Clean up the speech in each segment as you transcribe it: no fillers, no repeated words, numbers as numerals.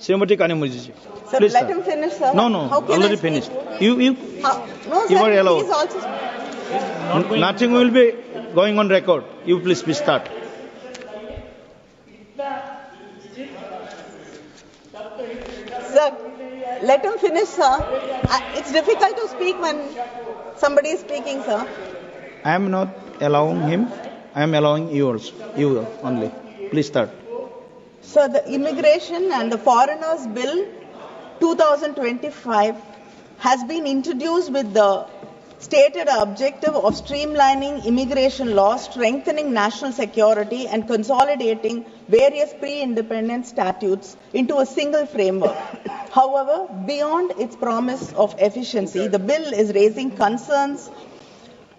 Srimati Kanimurji. Sir, Please, let sir. him finish, sir. No, How can already I speak? finished. You No, sir, you are allowed. please also. Nothing will be going on record. You please start. Sir, let him finish, sir. It's difficult to speak when somebody is speaking, sir. I am not allowing him. I am allowing yours. You only. Please start. So the Immigration and the Foreigners Bill 2025 has been introduced with the stated objective of streamlining immigration laws, strengthening national security, and consolidating various pre-independence statutes into a single framework. However, beyond its promise of efficiency, the bill is raising concerns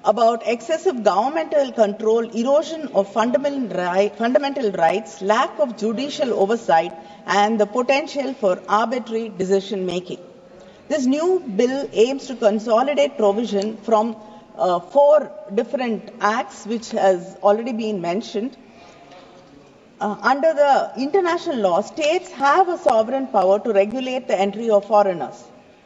about excessive governmental control, erosion of fundamental rights, lack of judicial oversight, and the potential for arbitrary decision making. This new bill aims to consolidate provision from 4 different acts, which has already been mentioned. Under the international law, states have a sovereign power to regulate the entry of foreigners.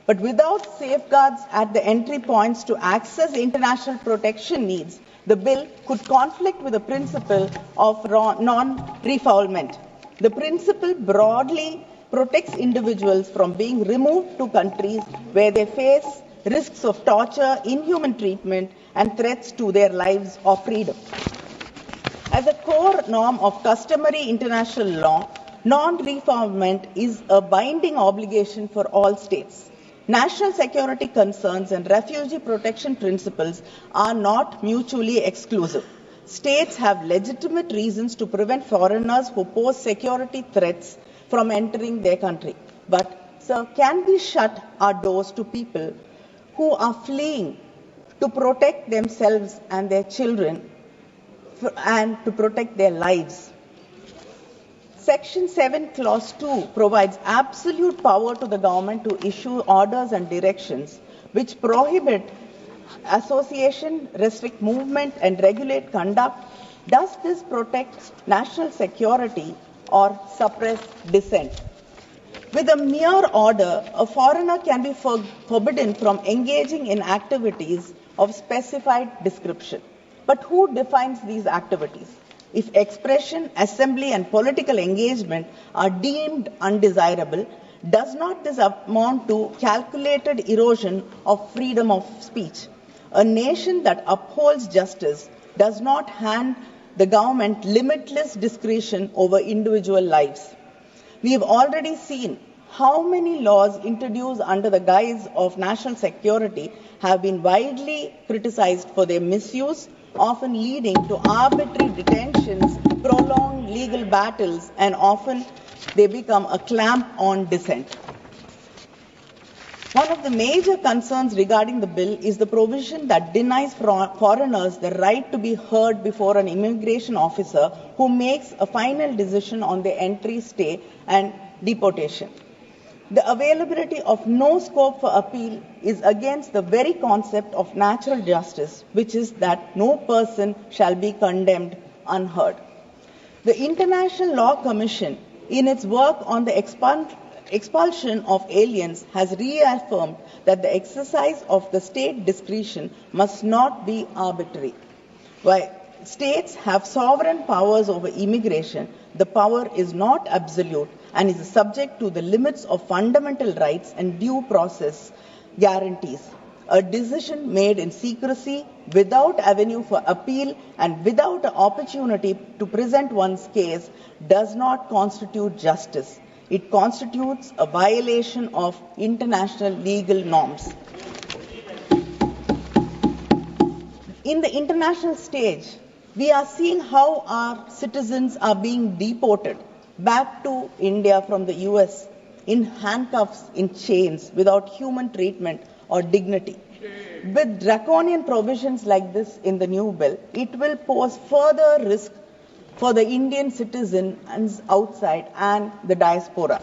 But without safeguards at the entry points to access international protection needs, the bill could conflict with the principle of non-refoulement. The principle broadly protects individuals from being removed to countries where they face risks of torture, inhuman treatment, and threats to their lives or freedom. As a core norm of customary international law, non-refoulement is a binding obligation for all states. National security concerns and refugee protection principles are not mutually exclusive. States have legitimate reasons to prevent foreigners who pose security threats from entering their country. But, sir, can we shut our doors to people who are fleeing to protect themselves and their children and to protect their lives? Section 7, Clause 2 provides absolute power to the government to issue orders and directions which prohibit association, restrict movement, and regulate conduct. Does this protect national security or suppress dissent? With a mere order, a foreigner can be forbidden from engaging in activities of specified description. But who defines these activities? If expression, assembly, and political engagement are deemed undesirable, does not this amount to calculated erosion of freedom of speech? A nation that upholds justice does not hand the government limitless discretion over individual lives. We have already seen how many laws introduced under the guise of national security have been widely criticized for their misuse, often leading to arbitrary detentions, prolonged legal battles, and often they become a clamp on dissent. One of the major concerns regarding the bill is the provision that denies foreigners the right to be heard before an immigration officer who makes a final decision on their entry, stay, and deportation. The availability of no scope for appeal is against the very concept of natural justice, which is that no person shall be condemned unheard. The International Law Commission, in its work on the expulsion of aliens, has reaffirmed that the exercise of the state discretion must not be arbitrary. While states have sovereign powers over immigration, the power is not absolute and is subject to the limits of fundamental rights and due process guarantees. A decision made in secrecy, without avenue for appeal, and without an opportunity to present one's case does not constitute justice. It constitutes a violation of international legal norms. In the international stage, we are seeing how our citizens are being deported back to India from the US in handcuffs, in chains, without human treatment or dignity. With draconian provisions like this in the new bill, it will pose further risk for the Indian citizens outside and the diaspora.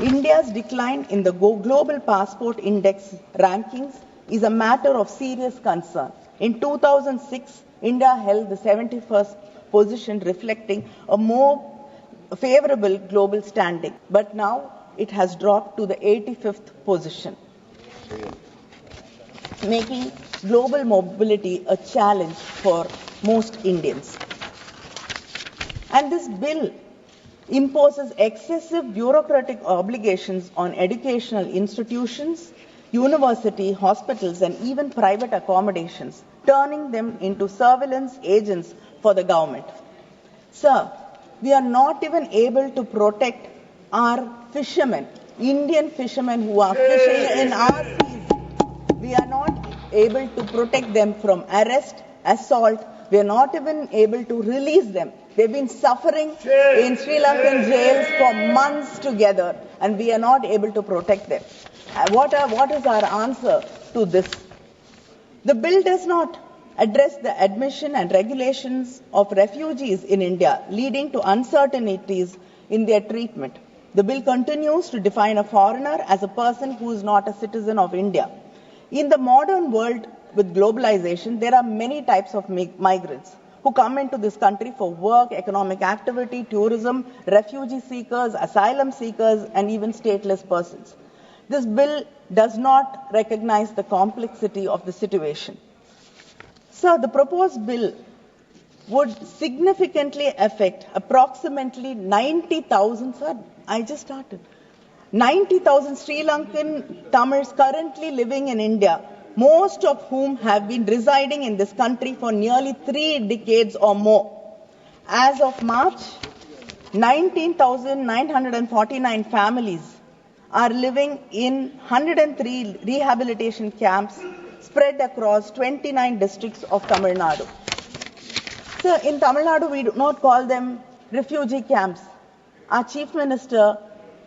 India's decline in the Global Passport Index rankings is a matter of serious concern. In 2006, India held the 71st position, reflecting a more favorable global standing. But now it has dropped to the 85th position, making global mobility a challenge for most Indians. And this bill imposes excessive bureaucratic obligations on educational institutions, university, hospitals, and even private accommodations, turning them into surveillance agents for the government. Sir, we are not even able to protect our fishermen, Indian fishermen who are fishing in our seas. We are not able to protect them from arrest, assault. We are not even able to release them. They've been suffering in Sri Lankan jails for months together, and we are not able to protect them. What is our answer to this? The bill does not address the admission and regulations of refugees in India, leading to uncertainties in their treatment. The bill continues to define a foreigner as a person who is not a citizen of India. In the modern world with globalization, there are many types of migrants who come into this country for work, economic activity, tourism, refugee seekers, asylum seekers, and even stateless persons. This bill does not recognize the complexity of the situation. So the proposed bill would significantly affect approximately 90,000, sir, I just started, 90,000 Sri Lankan Tamils currently living in India, most of whom have been residing in this country for nearly 3 decades or more. As of March, 19,949 families are living in 103 rehabilitation camps spread across 29 districts of Tamil Nadu. So in Tamil Nadu, we do not call them refugee camps. Our Chief Minister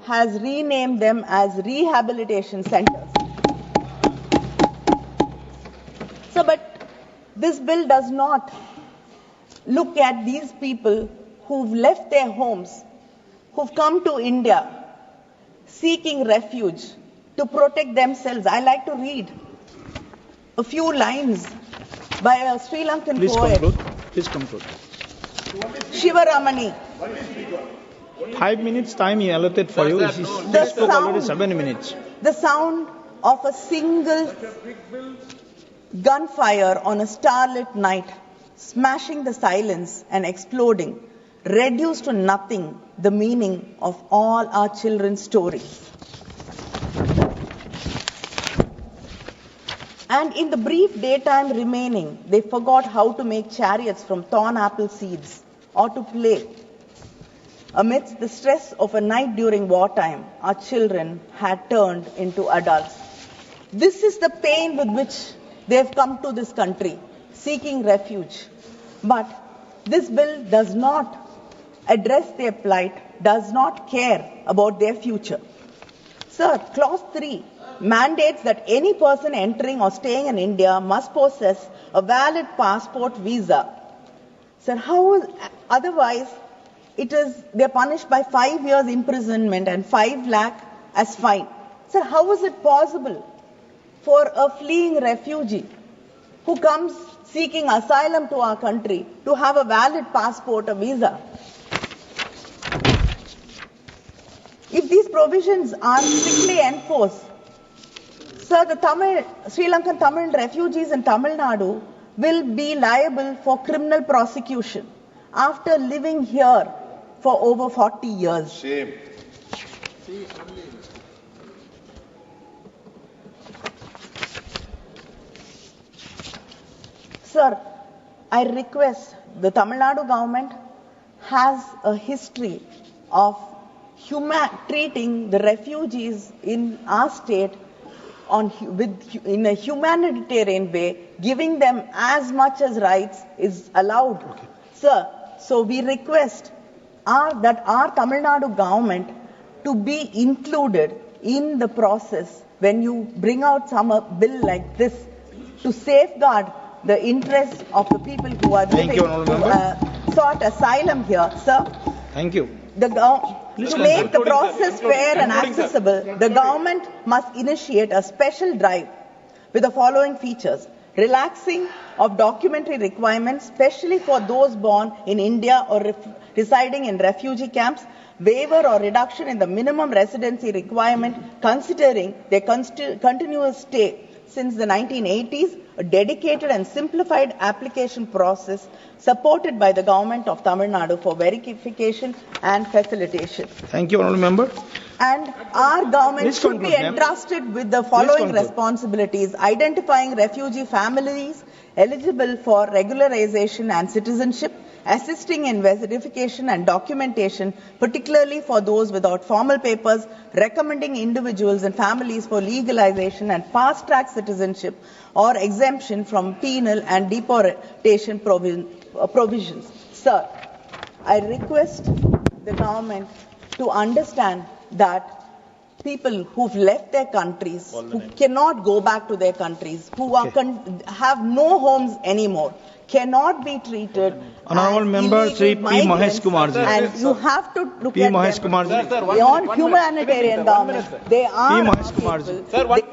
has renamed them as rehabilitation centers. So, but this bill does not look at these people who've left their homes, who've come to India seeking refuge to protect themselves. I like to read a few lines by a Sri Lankan poet. Please conclude. Shivaramani. 5 minutes time he allotted for you. He spoke already 7 minutes. The sound of a single gunfire on a starlit night, smashing the silence and exploding, reduced to nothing the meaning of all our children's stories. And in the brief daytime remaining, they forgot how to make chariots from thorn apple seeds or to play. Amidst the stress of a night during wartime, our children had turned into adults. This is the pain with which they have come to this country, seeking refuge. But this bill does not address their plight, does not care about their future. Sir, Clause 3 mandates that any person entering or staying in India must possess a valid passport visa. Sir, otherwise they're punished by 5 years imprisonment and 5 lakh as fine. Sir, how is it possible for a fleeing refugee who comes seeking asylum to our country to have a valid passport or visa? If these provisions are strictly enforced, sir, the Sri Lankan Tamil refugees in Tamil Nadu will be liable for criminal prosecution after living here for over 40 years. Shame. Sir, I request the Tamil Nadu government has a history of treating the refugees in our state in a humanitarian way, giving them as much as rights is allowed. Okay. Sir, so we request that our Tamil Nadu government to be included in the process when you bring out some bill like this to safeguard the interests of the people who are sought asylum here. Sir, thank you. To make the process fair and accessible, the government must initiate a special drive with the following features: relaxing of documentary requirements, especially for those born in India or residing in refugee camps, waiver or reduction in the minimum residency requirement considering their continuous stay since the 1980s, a dedicated and simplified application process supported by the government of Tamil Nadu for verification and facilitation. Thank you, Honourable Member. And our government Please should be conclude, ma'am. entrusted with the following conclude. responsibilities: identifying refugee families eligible for regularization and citizenship, assisting in verification and documentation, particularly for those without formal papers, recommending individuals and families for legalization and fast-track citizenship or exemption from penal and deportation provisions. Sir, I request the government to understand that people who've left their countries, who cannot go back to their countries, who are have no homes anymore, cannot be treated Honourable as Member illegal Shri P. migrants, Mahesh Kumarji. and you have to look P. at Mahesh them Kumarji. beyond humanitarian government. They are Mahesh our Kumarji. people. They